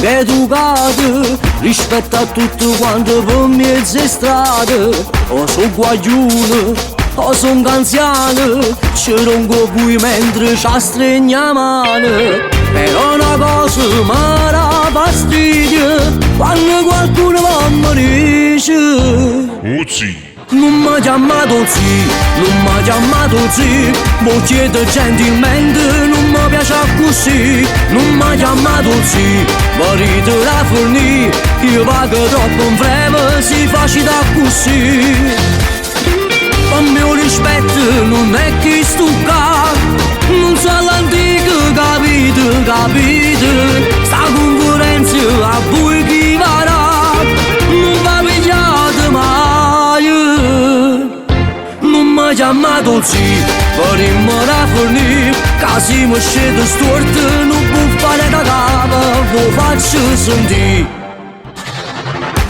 educato rispetto a tutto quanto per mezze strade. O sono guaglione, o sono anziano, ci ronco poi mentre ci stregna mano. Però una cosa mi dà fastidio, quando qualcuno mi dice Ozzy, non mi ha chiamato zio, non mi ha chiamato zio, mo chiedo gentilmente, non mi piace così. Non mi ha chiamato zio, vorrete la fornì, io pago troppo in breve, si facile così. Per mio rispetto non è che stucca, non so l'antico, capite, capite. Sta concorrenza a voi chi varrà, non va pigliate mai. Non mi ha chiamato zio, vorremmo la fornì, casi mi scende storto, non può fare da capo, lo faccio sentire.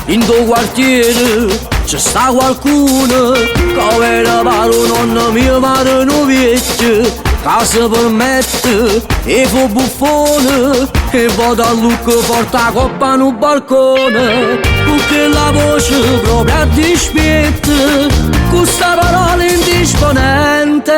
In tuo quartiere c'è sta qualcuno che vede pare un nonno mio, pare un vecchio, che si permette e fa buffone e vada a Lucca porta la coppa nel balcone, con quella voce proprio a dispetto, con sta parola indisponente.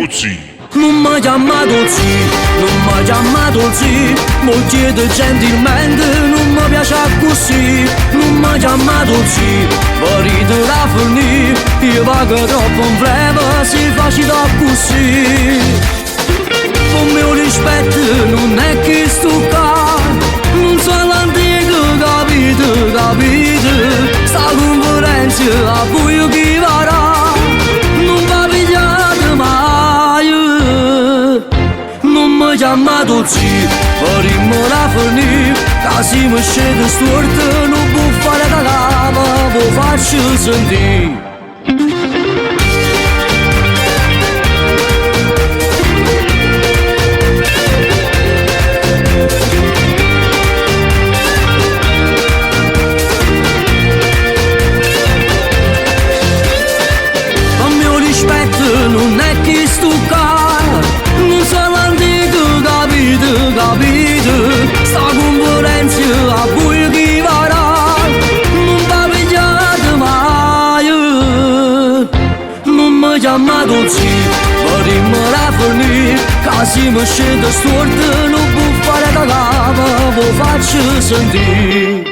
Ozzy, Non mi ha chiamato zio, non mi ha chiamato zio, mo chiedo gentilmente, non mi piace così. Non mi ha chiamato zio, vorrete la fornì, io pago troppo in breve, si facile così. Con mio rispetto non è che stucca, non so l'antico, capite, capite. Sta concorrenza a voi chi varrà, non va pigliate mai. Non mi ha chiamato zio, vorremmo la fornì, casi mi scende storto, non può fare da capo, lo faccio sentire. Con mio rispetto non è che stucca, non so l'antico, capite, capite. Sta concorrenza a voi chi varrà, non va pigliate mai. Non mi ha chiamato zio, vorremmo la fornì, casi mi scende storto, non può fare da capo, lo faccio sentire.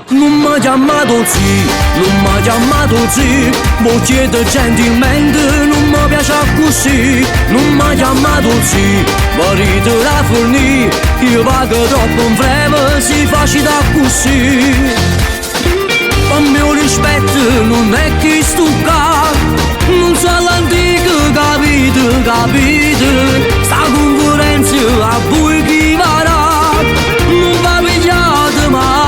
Non mi ha chiamato zio, non mi ha chiamato zio, mo chiedo gentilmente, non mi piace così. Non mi ha chiamato zio, vorrete la fornì, io pago troppo in breve, si facile così. Per mio rispetto non è che stucca, non so l'antico, capite, capite. Sta concorrenza a voi chi varrà, non va pigliate mai.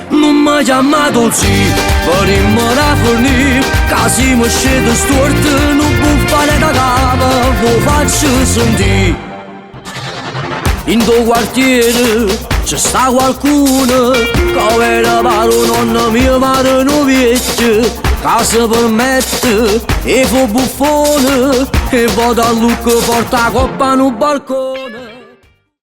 Non mi ha chiamato zio, vorremmo la fornì, casi mi scende storto, non può fare da capo, lo faccio sentire. In tuo quartiere c'è sta qualcuno che vede pare un nonno mio, pare un vecchio, che si permette e fa buffone e vada a Lucca porta la coppa nel balcone.